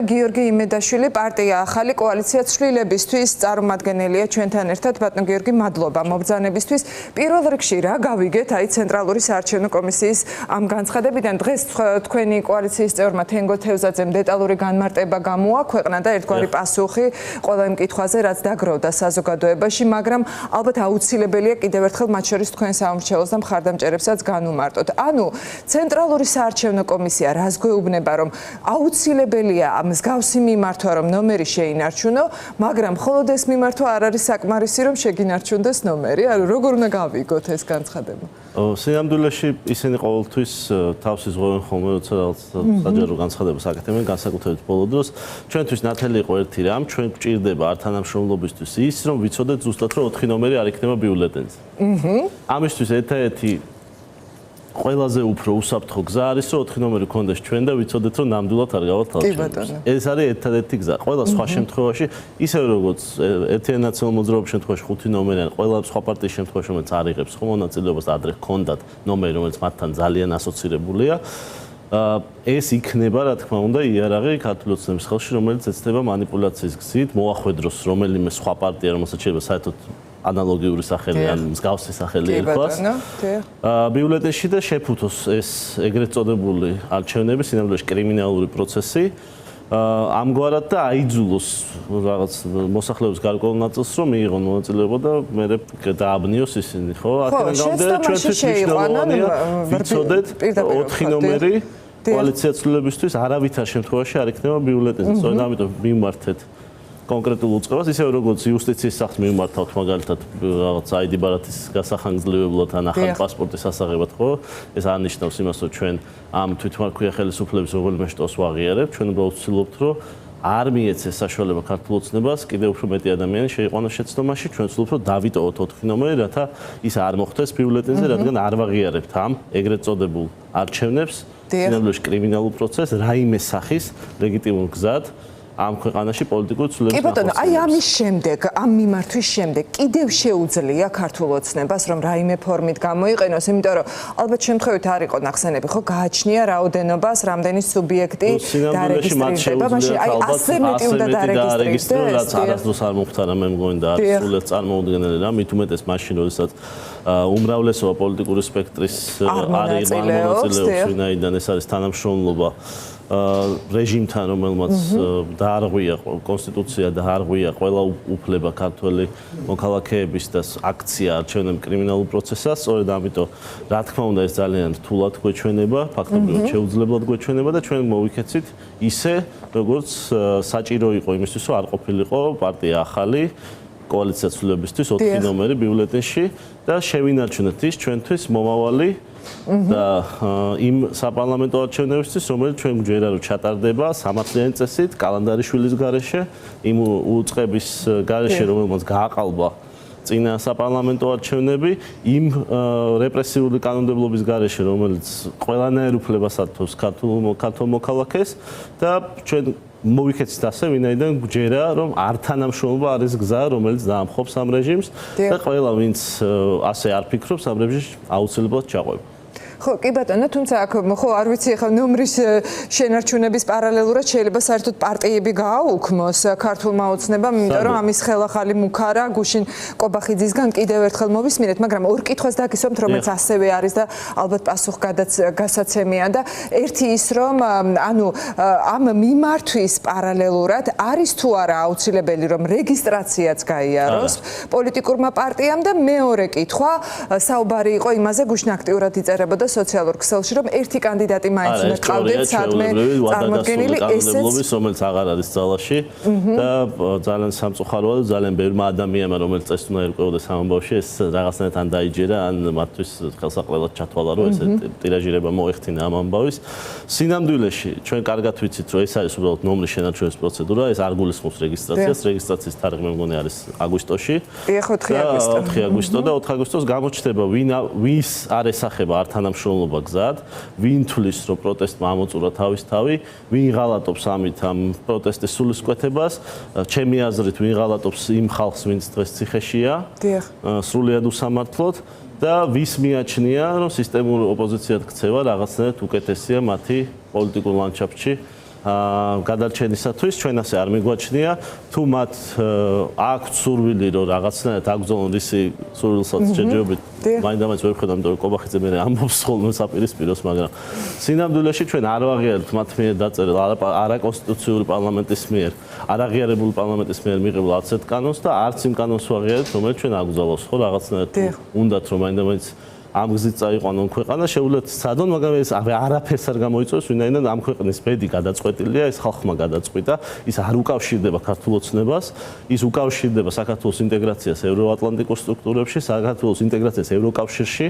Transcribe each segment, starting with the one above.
გიორგი იმედაშვილი, პარტია ახალი კოალიცია ცვლილებისთვის წარმომადგენელია ჩვენთან ერთად. ბატონო გიორგი, მადლობა მობრძანებისთვის. პირველ რიგში რა გავიგეთ აი ცენტრალური საარჩევნო კომისიის ამ განცხადებიდან? დღეს თქვენი კოალიციის წევრმა თენგო თევზაძემ დეტალური განმარტება გამოაქვეყნა და ერთგვარი პასუხი ყველა იმ კითხვაზე, რაც დაგროვდა საზოგადოებაში, მაგრამ ალბათ აუცილებელია კიდევ ერთხელ მათ შორის თქვენ საომრჩეველს და მხარდამჭერებსაც განუმარტოთ. ანუ ცენტრალური საარჩევნო კომისია რას გვეუბნება, რომ აუცილებელია მსგავსი მიმართვა, რომ ნომერი შეინარჩუნო, მაგრამ მხოლოდ ეს მიმართვა არ არის საკმარისი, რომ შეგინარჩუნდეს ნომერი. ანუ როგორ უნდა გავიგოთ ეს განცხადება? სინამდვილეში ისინი ყოველთვის თავს იზღვევენ ხოლმე, როცა რაღაც საჯარო განცხადებას აკეთებენ, განსაკუთრებით ბოლო დროს. ჩვენთვის ნათელი იყო ერთი რამ, ჩვენ გვჭირდება არ თანამშრომლობისთვის ის, რომ ვიცოდეთ ზუსტად, რომ 4 ნომერი არ იქნება ბიულეტენზე. ამისთვის ერთ-ერთი ყველაზე უფრო უსაფრთხო გზა არის, რომ 4 ნომერი გქონდეს ჩვენ და ვიცოდეთ, რომ ნამდვილად არ გავალთ. ეს არის ერთადერთი გზა. ყველა სხვა შემთხვევაში, ისევ როგორც ერთიანი ნაციონალური მოძრაობის შემთხვევაში 5 ნომერი ან ყველა სხვა პარტიის შემთხვევაში, რომელიც არ იღებს მონაწილეობას, ადრე ჰქონდათ ნომერი, რომელიც მათთან ძალიან ასოცირებულია. ეს იქნება, რა თქმა უნდა, იარაღი ქართული ოცნების ხელში, რომელიც ეცდება манипуляციის გზით, მოახვედროს რომელიმე სხვა პარტია, რომელსაც შეიძლება საერთოდ ანალოგიური სახელი ან მსგავსი სახელი ერქვას. ბიულეტენში და შეფუთოს ეს ეგრეთ წოდებული არჩევნები, სინამდვილეში კრიმინალური პროცესი. ამგვარად და აიძულოს რაღაც მოსახლეობის გარკვეულ ნაწილს, რომ მიიღონ მონაწილეობა და მე დააბნიოს ისინი, ხო? აქედან გამომდინარე ჩვენთვის მნიშვნელოვანია ვიცოდეთ 4 ნომერი კოალიცია ცვლილებისთვის არავითარ შემთხვევაში არ იქნება ბიულეტენზე. სწორედ ამიტომ მიმართეთ კონკრეტულ უწყებას, ისე როგორც იუსტიციის სახლს მიმართავთ მაგალითად რაღაც ID ბარათის გასახანგრძლივებლად ან ახალი პასპორტის ასაღებად, ხო? ეს არნიშნავს იმას, რომ ჩვენ ამ თვითმარქვია ხელისუფლების რომელიმე შტოს ვაღიარებთ, ჩვენ უბრალოდ ვცდილობთ, რომ არ მიეცეს საშუალება ქართულ ოცნებას, კიდევ უფრო მეტი ადამიანი შეიყვანოს შეცდომაში, ჩვენ ვცდილობთ, რომ დავიტოვოთ 4 ნომერი, რათა ის არ მოხდეს ბიულეტენზე, რადგან არ ვაღიარებთ ამ ეგრეთ წოდებულ არჩევნებს, სინამდვილეში კრიმინალურ პროცესს, რაიმე სახის ლეგიტიმურ გზად. ამ ქვეყანაში პოლიტიკური ცვლილების კი ბატონო, აი ამის შემდეგ, ამ მიმართვის შემდეგ კიდევ შეუძლია ქართულ ოცნებას, რომ რაიმე ფორმით გამოიყენოს, იმიტომ რომ ალბათ შემთხვევით არ იყო ნახსენები, ხო, გააჩნია რაოდენობას, რამდენი სუბიექტი დარეგისტრირდება, მაშინ აი ასე მეტი უნდა დარეგისტრირდეს, რაც არასდროს არ მომხდარა, მე მგონი და არის სრულად წარმოუდგენელი რა, მით უმეტეს მაშინ, როდესაც უმრავლესობა პოლიტიკური სპექტრის არის მონაწილეობს, ვინაიდან ეს არის თანამშრომლობა რეჟიმთან, რომელმაც დაარღვია კონსტიტუცია და დაარღვია ყველა უფლება ქართველი მოქალაქეების და აქცია არჩევნების კრიმინალურ პროცესას, სწორედ ამიტომ რა თქმა უნდა ეს ძალიან რთულად გვეჩვენება, ფაქტობრივად შეუძლებლად გვეჩვენება და ჩვენ მოვიქეცით ისე, როგორც საჭირო იყო იმისთვის, რომ არ ყოფილიყო პარტია ახალი კოალიცია ცვლილებისთვის 4 ნომერი ბიულეტენში და შევინარჩუნეთ ის ჩვენთვის მომავალი და იმ საპარლამენტო არჩევნებისთვის, რომელიც ჩვენ გვჯერა რომ ჩატარდება სამართლიანი წესით, კალანდარიშვილის გარეშე, იმ უწყების გარეშე, რომელმაც გააყალბა წინა საპარლამენტო არჩევნები, იმ რეპრესიული კანონმდებლობის გარეშე, რომელიც ყველანაირ უფლებას ათავს ქართულ მოქალაქეს და ჩვენ მოვიქეცით ასე, ვინაიდან გვჯერა, რომ არ თანამშრომლობა არის გზა, რომელიც დაამხობს ამ რეჟიმს და ყველა ვინც ასე არ ფიქრობს, ამ რეჟიმში აუცილებლად ჩაყვება. ხო, კი ბატონო, თუმცა აქ ხო არ ვიცი ახლა ნომრის შენარჩუნების პარალელურად შეიძლება საერთოდ პარტიები გააუქმოს ქართულმა ოცნებამ, იმიტომ რომ ამის ხელახალი მუქარა გუშინ კობახიძისგან კიდევ ერთხელ მოვისმინეთ, მაგრამ ორ კითხვას დაგისვამთ, რომელიც ასევე არის და ალბათ პასუხგასაცემია და ერთი ის, რომ ანუ ამ მიმართვის პარალელურად არის თუ არა აუცილებელი, რომ რეგისტრაციაც გაიაროს პოლიტიკურმა პარტიამ და მეორე კითხვა, საუბარი იყო იმაზე, გუშინ აქტიურად იწერებოდა სოციალურ ქსელში, რომ ერთი კანდიდატი მაინც უნდა ყავდეთ სადმე წარმოდგენილი, ესეც რომელიც აღარ არის ძალაში და ძალიან სამწუხაროა და ძალიან ბევრმა ადამიანმა, რომელიც წეს უნდა ერკვეოდეს ამ ამბავში, ეს რაღაცნაირად ან დაიჯერა, ან მათთვის ხელსაყრელად ჩათვალა, რომ ეს ტირაჟირება მოეხდინა ამ ამბავის. სინამდვილეში ჩვენ კარგად ვიცით, რომ ეს არის უბრალოდ ნომრის შენარჩუნების პროცედურა, ეს არ გულისხმობს რეგისტრაციას, რეგისტრაციის თარიღი მე მგონი არის აგვისტოში. 4 აგვისტო და 4 აგვისტოს გამოჩნდება ვის არ ესახება არ თანამშრომლობა გზად, ვინ თulis რომ პროტესტმა ამოწურა თავის თავი, ვინ ღალატობს ამით ამ პროტესტის სულისკვეთებას, ჩემი აზრით ვინ ღალატობს იმ ხალხს, ვინც დღეს ციხეშია, სრულიად უსამართლოდ და ვის მიაჩნია, რომ სისტემური ოპოზიციად ქცევა რაღაცნაირად უკეთესია მათი პოლიტიკურ ლანდშაფტში გადარჩენისათვის ჩვენ ასე არ მიგვაჩნია თუ მათ აქვთ სურვილი რომ რაღაცნაირად აგზავნონ ისი სურვილსაც შეჯობებით მაინდამაინც ვერ ხედავ იმიტომ რომ კობახიძე მე ამბობს ხოლმე საპირისპიროს მაგრამ სინამდვილეში ჩვენ არ ვაღიარებთ მათ მიერ დაწერილ არაკონსტიტუციური პარლამენტის მიერ არაღიარებული პარლამენტის მიერ მიღებულ ასეთ კანონს და არც იმ კანონს ვაღიარებთ რომელიც ჩვენ აგზავნოს ხო რაღაცნაირად უნდათ რომ მაინდამაინც ამ გზით წაიყვანონ ქვეყანა შეუძლოთ სადონ მაგრამ ეს არაფერს არ გამოიწვევს ვინაიდან ამ ქვეყნის ბედი გადაწყვეტილია ეს ხალხმა გადაწყვიტა ის არ უკავშირდება ქართულ ოცნებას ის უკავშირდება საქართველოს ინტეგრაციას ევროატლანტიკურ სტრუქტურებში საქართველოს ინტეგრაციას ევროკავშირში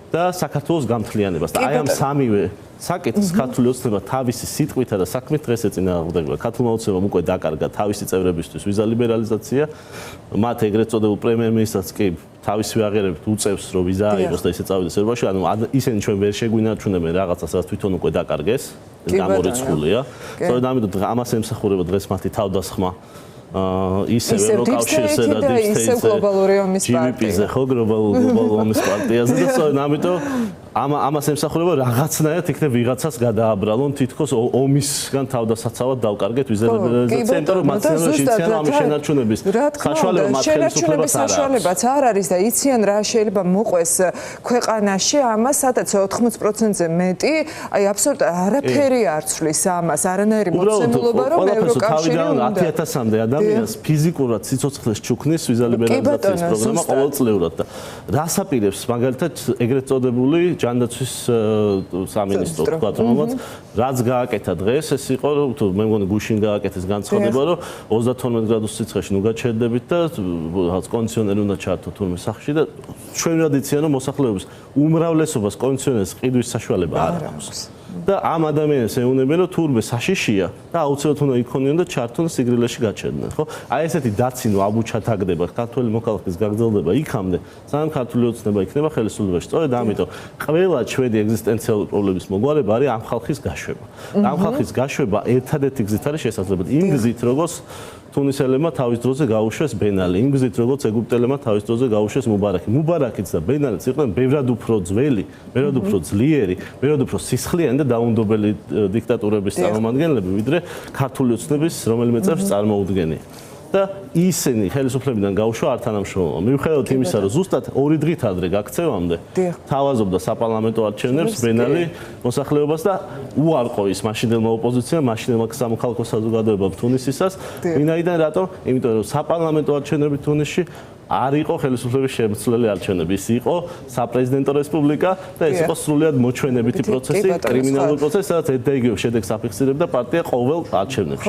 და საქართველოს გამთლიანებას და აი ამ სამივე საკითხს ქართული ოცნება თავისი სიტყვითა და საქმით დღეს ეწინააღმდეგება ქართულმა ოცნებამ უკვე დაკარგა თავისი წევრებისთვის ვიზა ლიბერალიზაცია მათ ეგრეთ წოდებულ პრემიერ-მინისტრს კი თავისი აღიარებით უწევს რომ ვიზა აიღოს და ისე წავიდეს ევროპაში ანუ ისინი ჩვენ ვერ შეგვინარჩუნებენ რაღაცას რაც თვითონ უკვე დაკარგეს ეს გამორიცხულია სწორედ ამიტომ ამას ემსახურება დღეს მათი თავდასხმა ისე ევროკავშირზე და ისე გლობალური ომის პარტია ხო გლობალური ომის პარტიაზე და სწორედ ამიტომ ამას ემსახურება რაღაცნაირად იქნებ ვიღაცას გადააბრალონ თითქოს ომისგან თავდასაცავად დავკარგეთ ვიზა ლიბერალიზაცია იმიტომ რომ მათ შეიციან ამ შენარჩუნების საშუალება მათ ხელისუფლებას არ არის და იციან რა შეიძლება მოყვეს ქვეყანაში ამას სადაც 80%-ზე მეტი აი აბსოლუტურად არაფერი არ ცვლის ამას არანაირი მოცემულობა რომ ევროკავშირი უნდა 10000-მდე ადამიანს ფიზიკურად სიცოცხლეს ჩუქნის ვიზა ლიბერალიზაციის პროგრამა ყოველწლიურად და რას აპირებს მაგალითად ეგრეთ წოდებული ჯანდაცვის სამინისტრო თქვა რომელმაც რაც გააკეთა დღეს ეს იყო თუ მე მგონი გუშინ გააკეთეს განცხადება რომ 32 გრადუს სიცხეში ნუ გაჩერდებით და რაღაც კონდიციონერი უნდა ჩართო თურმე სახლში და ჩვენ ვადიციან რომ მოსახლეობის უმრავლესობას კონდიციონერის ყიდვის საშუალება არ აქვს და ამ ადამიანებს ეუნებიან რომ თურმე საშიშია და აუცილებლად უნდა იქონიონ და ჩართონ სიგრილეში გაჩერდნენ ხო აი ესეთი დაცინო აბუჩათაგდება ქართული მოქალაქის გაგრძელდება იქამდე სანამ ქართული ოცნება იქნება ხელისუფლებაში სწორედ ამიტომ ყველა ჩვენი ეგზისტენციალური პრობლემის მოგვარება არის ამ ხალხის გაშვება და ამ ხალხის გაშვება ერთადერთი გზით არის შესაძლებელი იმ გზით როგორც თუნისელებმა თავის დროზე გაუშვეს ბენალი იმ გზით როგორც ეგვიპტელებმა თავის დროზე გაუშვეს მუბარაკიც და ბენალიც იყვნენ ბევრად უფრო ძველი ბევრად უფრო ძლიერი ბევრად უფრო სისხლიანი და დაუნდობელი დიქტატურების წარმომადგენლები ვიდრე ქართული ოცნების რომელიმე წევს წარმოუდგენია და ისინი ხელისუფლებიდან გაუშვა არ თანამშრომლობა. მიუხედავად იმისა, რომ ზუსტად 2 დღით ადრე გაქცევამდე თავაზობდა საპარლამენტო არჩევნებს ბენალი მოსახლეობას და უარყო ის მაშინდელმა ოპოზიციამ, მაშინდელმა სამოქალაქო საზოგადოებამ თუნისისას, ვინაიდან რატომ? იმიტომ რომ საპარლამენტო არჩევნები თუნისში არ იყო ხელისუფლების შემცვლელი არჩევნები, ის იყო საპრეზიდენტო რესპუბლიკა და ეს იყო სრულიად მოჩვენებითი პროცესი, კრიმინალური პროცესი, სადაც ედეიგივ შედეგს აფიქსირებდა პარტია ყოველ არჩევნებში.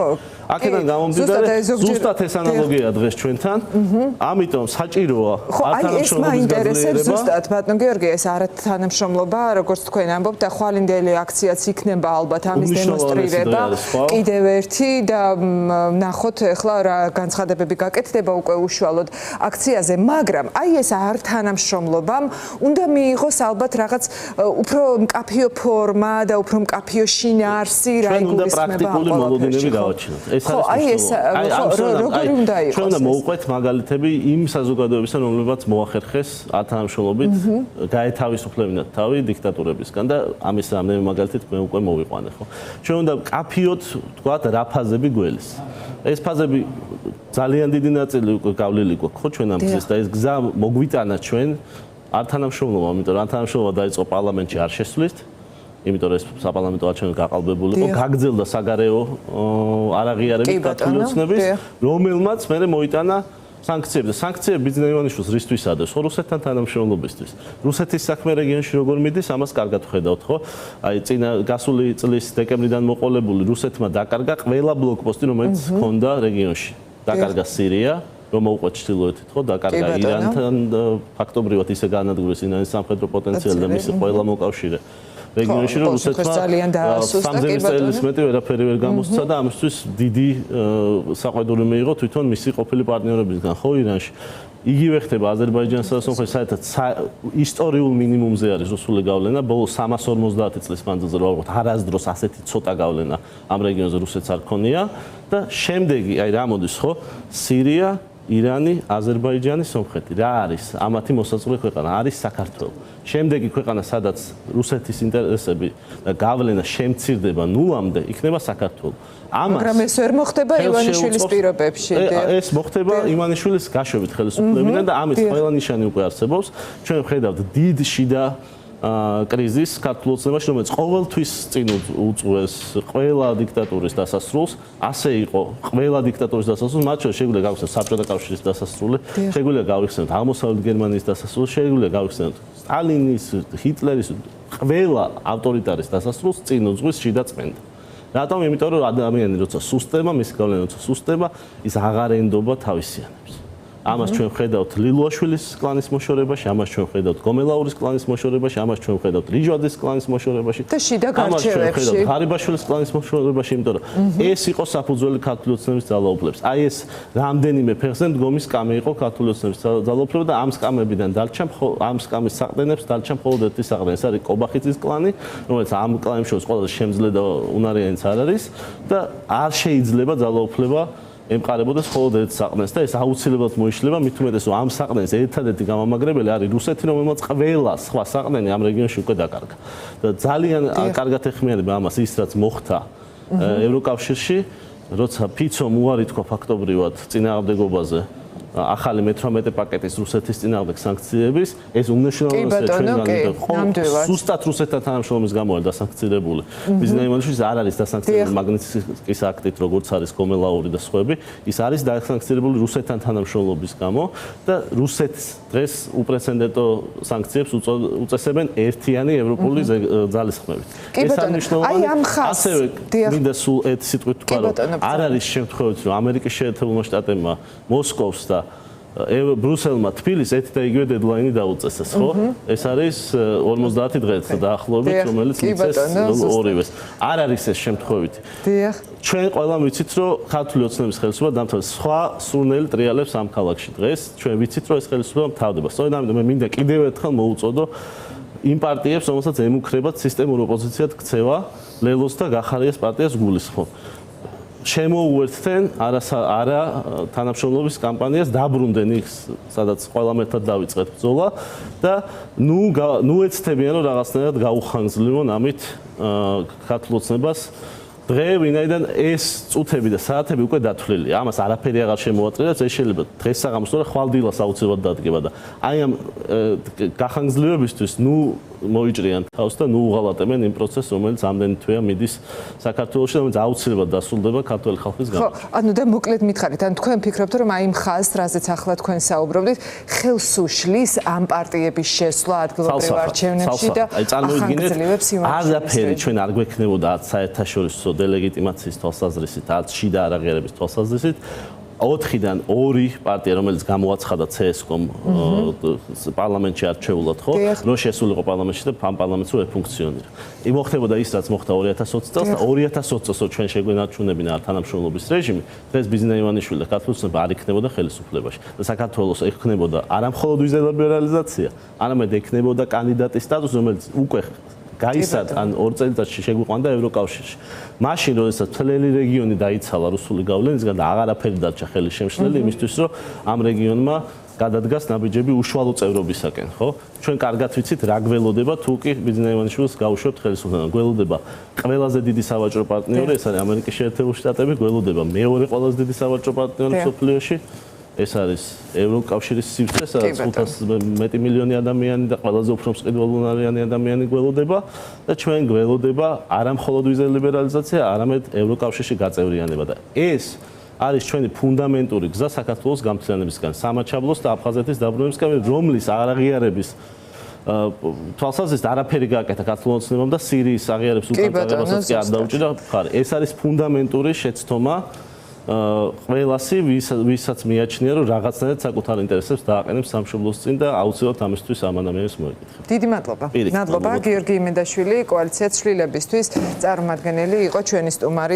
აქედან გამომდინარე, ზუსტად ეს ანალოგია დღეს ჩვენთან, ამიტომ საჭიროა არათანამშრომლობის გაძლიერება. ზუსტად ბატონ გიორგი, ეს არათანამშრომლობა, როგორც თქვენ ამბობთ, და ხვალინდელი აქციაც იქნება ალბათ ამის დემონსტრირება. კიდევ ერთი და ნახოთ ახლა რა განცხადებები გაკეთდება უკვე უშუალოდ აქციაზე, მაგრამ აი ეს არათანამშრომლობამ უნდა მიიღოს ალბათ რაღაც უფრო მკაფიო ფორმა და უფრო მკაფიო შინაარსი რა იგულისხმება. ჩვენ უნდა პრაქტიკული მოლოდინები გავაჩინოთ. ეს არის როგორი უნდა იყოს? ჩვენ უნდა მოვუყვეთ მაგალითები იმ საზოგადოებისა, რომლებმაც მოახერხეს არათანამშრომლობით გაეთავისუფლებინათ თავი დიქტატურებისგან და ამის რამდენიმე მაგალითით მე უკვე მოვიყვანე, ხო? ჩვენ უნდა მკაფიოდ თქვათ რა ფაზები გველის. ეს ფაზები ძალიან დიდი ნაწილი უკვე გავლილი გვაქვს ხო ჩვენ ამ გზის და ეს გზა მოგვიტანა ჩვენ არათანამშრომლობა, იმიტომ რომ არათანამშრომლობა დაიწყო პარლამენტში არ შესვლით, იმიტომ რომ ეს საპარლამენტო არჩევნები გაყალბებული იყო, გაგრძელდა საგარეო არაღიარებით ქართული ოცნების, რომელმაც მერე მოიტანა სანქციები და სანქციები ბიძინა ივანიშვილს რისთვის ადეს ხო რუსეთთან თანამშრომლობისთვის. რუსეთის საქმე რეგიონში როგორ მიდის, ამას კარგად ვხედავთ ხო? აი წინა გასული წლის დეკემბრიდან მოყოლებული რუსეთმა დაკარგა ყველა ბლოკპოსტი, რომელიც ჰქონდა რეგიონში. დაკარგა სირია, რომ მოუყვეთ ჩრდილოეთით ხო, დაკარგა ირანთან ფაქტობრივად ისე განადგურეს ირანის სამხედრო პოტენციალი და მისი ყველა მოკავშირე. რეგიონში რომ რუსეთმა სამზერის მეტი ვერაფერი ვერ გამოსცა და ამისთვის დიდი საყვედური მიიღო თვითონ მისი ყოფილი პარტნიორებისგან ხო ირანში. იგივე ხდება აზერბაიჯანსა და სომხეთს, საერთოდ ისტორიულ მინიმუმზე არის რუსული გავლენა, ბოლო 350 წლის მანძილზე რა ვთქვათ, არასდროს ასეთი ცოტა გავლენა ამ რეგიონზე რუსეთს არ ქონია და შემდეგი, აი რა მოდის ხო, სირია ირანი, აზერბაიჯანი, სომხეთი. რა არის? ამათი მოსაზღვრე ქვეყანა არის საქართველო. შემდეგი ქვეყანა, სადაც რუსეთის ინტერესები და გავლენა შემცირდება ნულამდე, იქნება საქართველო. მაგრამ ეს ვერ მოხდება ივანიშვილის პირობებში. ეს მოხდება ივანიშვილის გაშვებით ხელისუფლებიდან და ამის ყველა ნიშანი უკვე არსებობს. ჩვენ ვხედავთ დიდ შიდა კრიზისს ქართულ ოცნებაში, რომელიც ყოველთვის წინ უწუეს ყველა დიქტატურის დასასრულს, ასე იყო ყველა დიქტატურის დასასრულს, მათ შორის შეგვიძლია გავიხსენოთ საბჭოთა კავშირის დასასრული, შეგვიძლია გავიხსენოთ აღმოსავლეთ გერმანიის დასასრული, შეგვიძლია გავიხსენოთ სტალინის, ჰიტლერის, ყველა ავტორიტარის დასასრულს წინ უძღვის შიდა წმენდა. რატომ? იმიტომ რომ ადამიანი როცა სუსტდება, მისი გავლენა როცა სუსტდება, ის აღარ ენდობა თავისიანებს. ამას ჩვენ ვხედავთ ლილუაშვილის კლანის მოშორებაში, ამას ჩვენ ვხედავთ გომელაურის კლანის მოშორებაში, ამას ჩვენ ვხედავთ რიჟვაძის კლანის მოშორებაში და შიდა გარჩევებში. ამას ჩვენ ვხედავთ ღარიბაშვილის კლანის მოშორებაში, იმიტომ რომ ეს იყო საფუძველი ქართული ოცნების ძალაუფლების. აი ეს რამდენიმე ფეხზე მდგომი სკამი იყო ქართული ოცნების ძალაუფლება და ამ სკამებიდან დარჩა ამ სკამის საყრდენებს დარჩა მხოლოდ ერთი საყრდენი, ეს არის კობახიძის კლანი, რომელიც ამ კლანებს შორის ყველაზე შემძლე და უნარიანიც არ არის და არ შეიძლება ძალაუფლება ემყარებოდეს მხოლოდ ერთ საყრდენს და ეს აუცილებლად მოიშლება, მით უმეტეს რომ ამ საყრდენის ერთადერთი გამამაგრებელი არის რუსეთი, რომელმაც ყველა სხვა საყრდენი ამ რეგიონში უკვე დაკარგა. და ძალიან კარგად ეხმიანება ამას ის, რაც მოხდა ევროკავშირში, როცა ფიცომ უარი თქვა ფაქტობრივად წინააღმდეგობაზე ახალი მე-18 პაკეტის რუსეთის წინააღმდეგ სანქციების, ეს უმნიშვნელოვანესია ჩვენგან და ზუსტად რუსეთთან თანამშრომლობის გამო არის დასანქცირებული. ბიზნეს იმაშიც არ არის დასანქცირებული მაგნიტსკის აქტით, როგორც არის გომელაური და სხვები, ის არის დასანქცირებული რუსეთთან თანამშრომლობის გამო და რუსეთს დღეს უპრეცედენტო სანქციებს უწესებენ ერთიანი ევროპული ძალისხმევით. ეს არის მნიშვნელოვანი. ასევე მინდა სულ ერთი სიტყვით თქვა, რომ არ არის შემთხვევით, რომ ამერიკის შეერთებულმა შტატებმა მოსკოვს და ბრუსელმა თბილისს ერთი და იგივე დედლაინი დაუწესეს, ხო? ეს არის 50 დღეც დაახლოებით, რომელიც მიწეს ორივეს. არ არის ეს შემთხვევითი. დიახ. ჩვენ ყველამ ვიცით, რომ ქართული ოცნების ხელისუფლება დამთავრდა სხვა სურნელი ტრიალებს ამ ქალაქში დღეს. ჩვენ ვიცით, რომ ეს ხელისუფლება მთავრდება. სწორედ ამიტომ მე მინდა კიდევ ერთხელ მოუწოდო იმ პარტიებს, რომელსაც ემუქრებათ სისტემურ ოპოზიციად ქცევა, ლელოს და გახარიას პარტიას გულისხმობ. შემოუერთდნენ არა თანამშრომლობის კამპანიას, დაბრუნდნენ იქ, სადაც ყველამ ერთად დავიწყეთ ბრძოლა და ნუ ეცდებიან რომ რაღაცნაირად გაუხანგრძლივონ ამით ქართულ ოცნებას. დღე ვინაიდან ეს წუთები და საათები უკვე დათვლილია. ამას არაფერი აღარ შემოატრიალებს, ეს შეიძლება დღეს საღამოს და ხვალდილას აუცილებლად დადგება და აი ამ გახანგრძლივებისთვის მოიჭრიან თავს და უღალატებენ იმ პროცესს, რომელიც ამდენი თვეა მიდის საქართველოში, რომელიც აუცილებლად დასრულდება ქართული ხალხის გამო. ხო, ანუ და მოკლედ მითხარით, ან თქვენ ფიქრობთ, რომ აი იმ ხაზს, რაზეც ახლა თქვენ საუბრობდით, ხელს უშლის ამ პარტიების შესვლა ადგილობრივ არჩევნებში და ახანგრძლივებს ივანიშვილის. არაფერი ჩვენ არ გვექნებოდა საერთაშორისო დელეგიტიმაციის თვალსაზრისით, არც შიდა არაღიარების თვალსაზრისით. 4-დან 2 პარტია, რომელიც გამოაცხადა CSKOM პარლამენტში არჩეულად, ხო? რო შესულიყო პარლამენტში და ამ პარლამენტს რო ეფუნქციონირა. მოხდებოდა ის, რაც მოხდა 2020 წელს და 2020 წელს ჩვენ შეგვენარჩუნებინა თანამშრომლობის რეჟიმი, დღეს ბიზნეს ივანიშვილი და ქართული ოცნება არ იქნებოდა ხელისუფლებაში. და საქართველოს ექნებოდა არა მხოლოდ ვიზალიბერალიზაცია, არამედ ექნებოდა კანდიდატის სტატუსი, რომელიც უკვე გაისად ან 2 წელიწადში შეგვიყვანდა ევროკავშირში. მაშინ როდესაც მთელი რეგიონი დაიცალა რუსული გავლენისგან და აღარაფერი დარჩა ხელის შემშლელი იმისთვის, რომ ამ რეგიონმა გადადგას ნაბიჯები უშუალო წევრობისაკენ, ხო? ჩვენ კარგად ვიცით რა გველოდება თუ კი ბიზნეს ივანიშვილს გაუშვებთ ხელისუფლება. გველოდება ყველაზე დიდი სავაჭრო პარტნიორი, ეს არის ამერიკის შეერთებული შტატები, გველოდება მეორე ყველაზე დიდი სავაჭრო პარტნიორი მსოფლიოში. ეს არის ევროკავშირის სივრცე, სადაც 500 მეტი მილიონი ადამიანი და ყველაზე უფრო მსყიდველუნარიანი ადამიანი გველოდება და ჩვენ გველოდება არა მხოლოდ ვიზის ლიბერალიზაცია, არამედ ევროკავშირში გაწევრიანება და ეს არის ჩვენი ფუნდამენტური გზა საქართველოს გამთლიანებისგან, სამაჩაბლოს და აფხაზეთის დაბრუნებისგან, რომლის აღიარების თვალსაზრისით არაფერი გააკეთა ქართულ ოცნებამ და სირიის აღიარებს უკან წარებასაც კი არ დაუჭირდა მხარი. ეს არის ფუნდამენტური შეცდომა ყველასი, ვისაც მიაჩნია, რომ რაღაცნაირად საკუთარ ინტერესებს დააყენებს სამშობლოს წინ და აუცილებლად ამისთვის ამანამიანებს მოეკითხება. დიდი მადლობა. მადლობა გიორგი იმედაშვილი, კოალიცია ცვლილებისთვის წარმომადგენელი იყო ჩვენი სტუმარი.